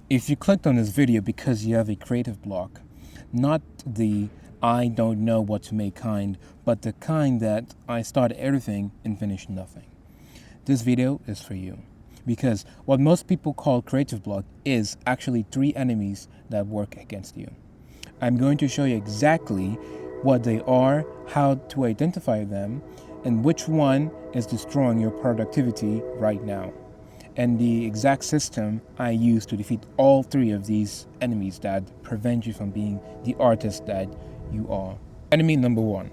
If you clicked on this video because you have a creative block, not the I don't know what to make kind, but the kind that I start everything and finish nothing, this video is for you. Because what most people call creative block is actually three enemies that work against you. I'm going to show you exactly what they are, how to identify them, and which one is destroying your productivity right now, and the exact system I use to defeat all three of these enemies that prevent you from being the artist that you are. Enemy number one.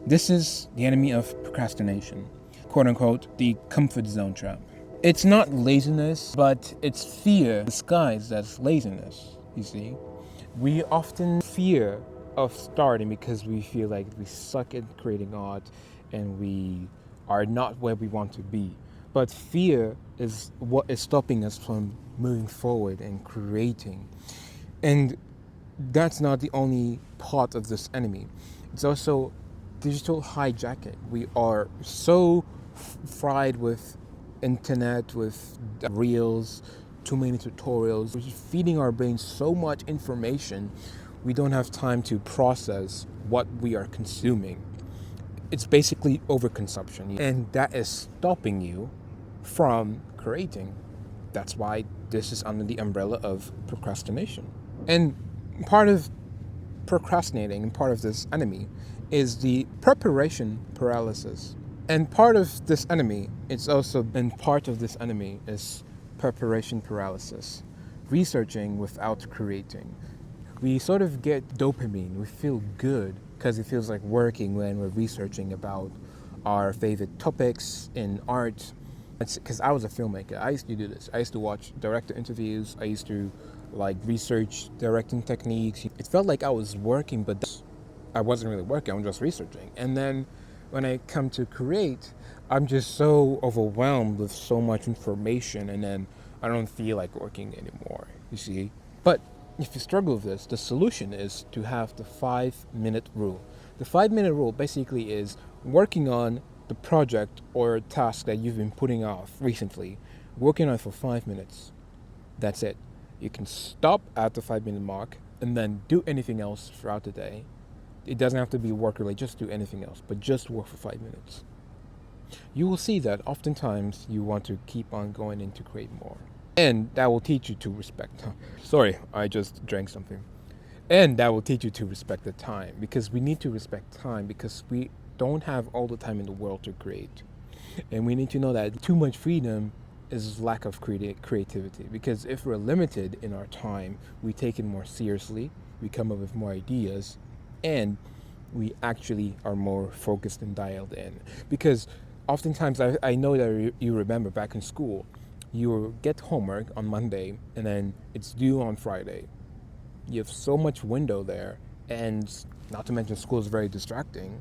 This is the enemy of procrastination, quote unquote, the comfort zone trap. It's not laziness, but it's fear disguised as laziness, you see. We often fear of starting because we feel like we suck at creating art and we are not where we want to be. But fear is what is stopping us from moving forward and creating. And that's not the only part of this enemy. It's also digital hijacking. We are so fried with internet, with reels, too many tutorials. We're just feeding our brains so much information, we don't have time to process what we are consuming. It's basically overconsumption, and that is stopping you from creating. That's why this is under the umbrella of procrastination. And part of procrastinating and part of this enemy is the preparation paralysis. And part of this enemy, it's also been part of this enemy is preparation paralysis, researching without creating. We sort of get dopamine, we feel good because it feels like working when we're researching about our favorite topics in art. Because I was a filmmaker, I used to do this. I used to watch director interviews, I used to research directing techniques. It felt like I was working, but I wasn't really working, I was just researching. And then when I come to create, I'm just so overwhelmed with so much information, and then I don't feel like working anymore, you see. But if you struggle with this, the solution is to have the 5-minute rule. The 5-minute rule basically is working on the project or task that you've been putting off recently, working on it for 5 minutes. That's it. You can stop at the 5-minute mark and then do anything else throughout the day. It doesn't have to be work related, just do anything else, but just work for 5 minutes. You will see that oftentimes you want to keep on going in to create more. And that will teach you to respect. Sorry, I just drank something. And that will teach you to respect the time, because we need to respect time because we don't have all the time in the world to create. And we need to know that too much freedom is lack of creativity, because if we're limited in our time, we take it more seriously, we come up with more ideas, and we actually are more focused and dialed in. Because oftentimes, I know that you remember back in school, you get homework on Monday and then it's due on Friday. You have so much window there, and not to mention school is very distracting.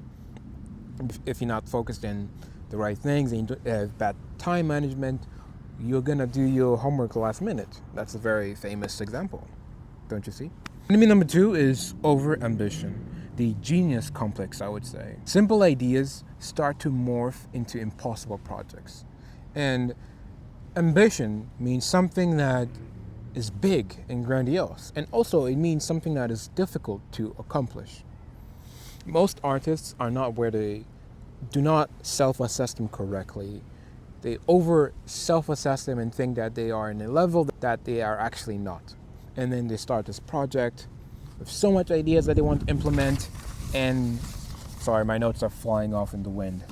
If you're not focused in the right things and you have bad time management, you're gonna do your homework last minute. That's a very famous example, don't you see? Enemy number two is over-ambition, the genius complex, I would say. Simple ideas start to morph into impossible projects. And ambition means something that is big and grandiose. And also it means something that is difficult to accomplish. Most artists are not where they do not self-assess them correctly. They over self-assess them and think that they are in a level that they are actually not. And then they start this project with so much ideas that they want to implement, and sorry, my notes are flying off in the wind.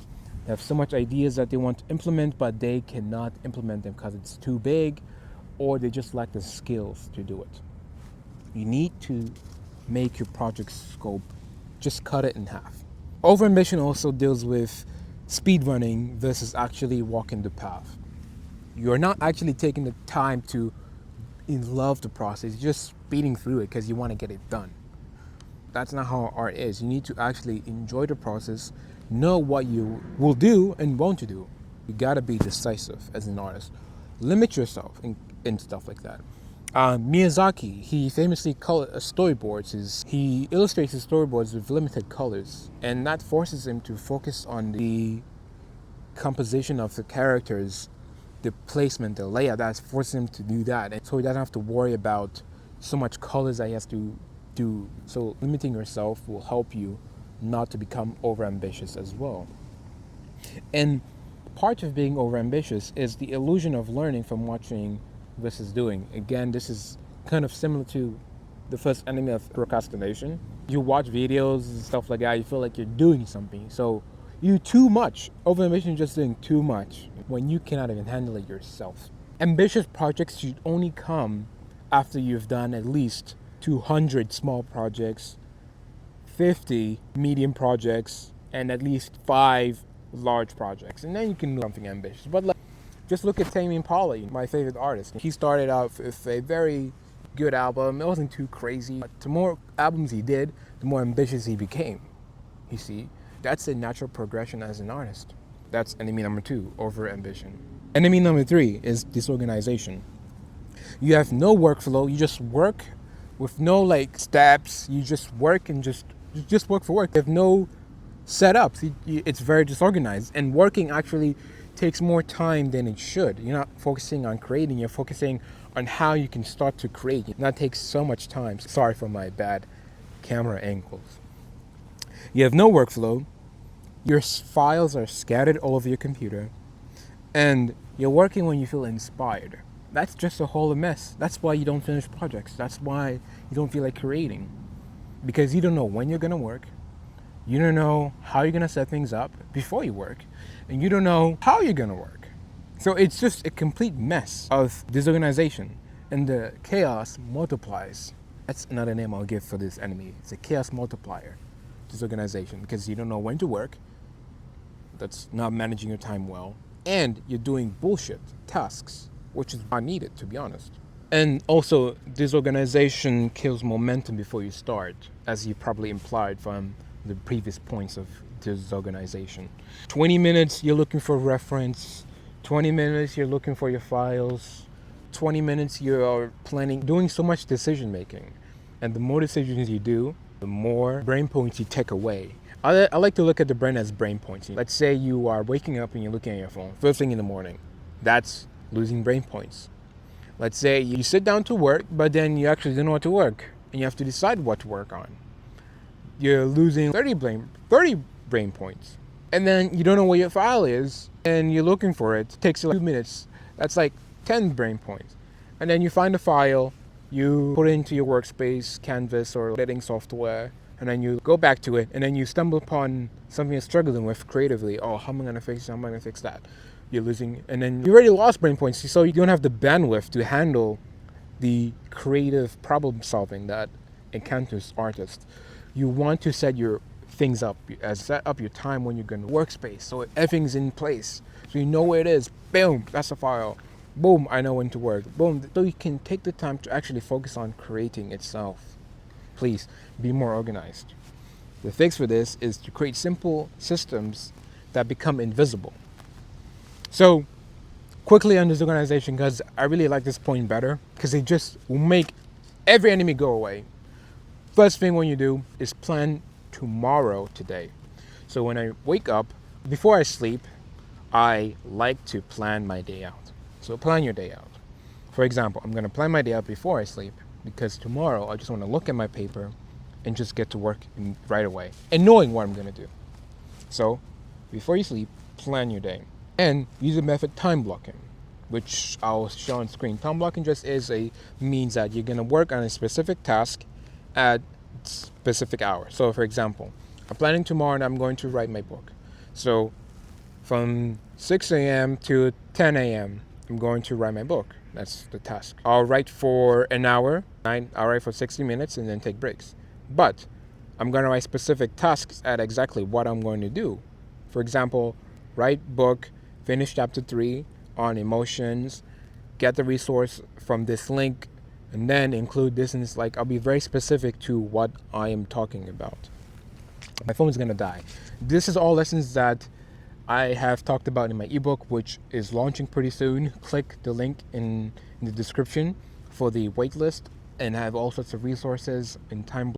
They have so much ideas that they want to implement, but they cannot implement them because it's too big, or they just lack the skills to do it. You need to make your project scope, just cut it in half. Overambition also deals with speed running versus actually walking the path. You're not actually taking the time to love the process, you're just speeding through it because you want to get it done. That's not how art is. You need to actually enjoy the process, know what you will do and won't do. You gotta be decisive as an artist. Limit yourself in stuff like that. Miyazaki, he famously he illustrates his storyboards with limited colors, and that forces him to focus on the composition of the characters the placement, the layout that's forcing him to do that. And so he doesn't have to worry about so much colors that he has to do. So limiting yourself will help you not to become overambitious as well. And part of being overambitious is the illusion of learning from watching versus doing. Again, this is kind of similar to the first enemy of procrastination. You watch videos and stuff like that, you feel like you're doing something. So you do too much. Overambition is just doing too much when you cannot even handle it yourself. Ambitious projects should only come after you've done at least 200 small projects, 50 medium projects, and at least 5 large projects. And then you can do something ambitious. But just look at Tame Impala, my favorite artist. He started out with a very good album. It wasn't too crazy. But the more albums he did, the more ambitious he became. You see, that's a natural progression as an artist. That's enemy number 2, overambition. Enemy number 3 is disorganization. You have no workflow. You just work with no steps. You just work and just work for work. You have no setups. It's very disorganized. And working actually takes more time than it should. You're not focusing on creating. You're focusing on how you can start to create. And that takes so much time. Sorry for my bad camera angles. You have no workflow. Your files are scattered all over your computer. And you're working when you feel inspired. That's just a whole mess. That's why you don't finish projects. That's why you don't feel like creating. Because you don't know when you're going to work. You don't know how you're going to set things up before you work. And you don't know how you're going to work. So it's just a complete mess of disorganization. And the chaos multiplies. That's another name I'll give for this enemy. It's a chaos multiplier. Disorganization. Because you don't know when to work. That's not managing your time well. And you're doing bullshit tasks, which is not needed, to be honest. And also, disorganization kills momentum before you start, as you probably implied from the previous points of disorganization. 20 minutes, you're looking for reference. 20 minutes, you're looking for your files. 20 minutes, you're planning, doing so much decision making. And the more decisions you do, the more brain points you take away. I like to look at the brain as brain points. Let's say you are waking up and you're looking at your phone first thing in the morning. That's losing brain points. Let's say you sit down to work, but then you actually don't know what to work, and you have to decide what to work on. You're losing 30 brain points. And then you don't know where your file is, and you're looking for it. It takes you 2 minutes. That's 10 brain points. And then you find the file, you put it into your workspace, Canvas, or editing software, and then you go back to it, and then you stumble upon something you're struggling with creatively. Oh, how am I going to fix this? How am I going to fix that? You're losing, and then you already lost brain points, so you don't have the bandwidth to handle the creative problem solving that encounters artists. You want to set your things up, set up your time when you're going to workspace, so everything's in place, so you know where it is. Boom, that's the file. Boom, I know when to work. Boom, so you can take the time to actually focus on creating itself. Please be more organized. The fix for this is to create simple systems that become invisible. So, quickly on disorganization, because I really like this point better, because it just will make every enemy go away. First thing when you do is plan tomorrow today. So when I wake up, before I sleep, I like to plan my day out. So plan your day out. For example, I'm going to plan my day out before I sleep, because tomorrow I just want to look at my paper and just get to work right away and knowing what I'm going to do. So before you sleep, plan your day. And use the method time blocking, which I'll show on screen. Time blocking just means that you're going to work on a specific task at specific hours. So for example, I'm planning tomorrow and I'm going to write my book. So from 6 a.m. to 10 a.m., I'm going to write my book. That's the task. I'll write for an hour. I'll write for 60 minutes and then take breaks. But I'm going to write specific tasks at exactly what I'm going to do. For example, write book, finish chapter 3 on emotions, get the resource from this link, and then include this. And I'll be very specific to what I am talking about. My phone is going to die. This is all lessons that I have talked about in my ebook, which is launching pretty soon. Click the link in the description for the waitlist, and I have all sorts of resources and time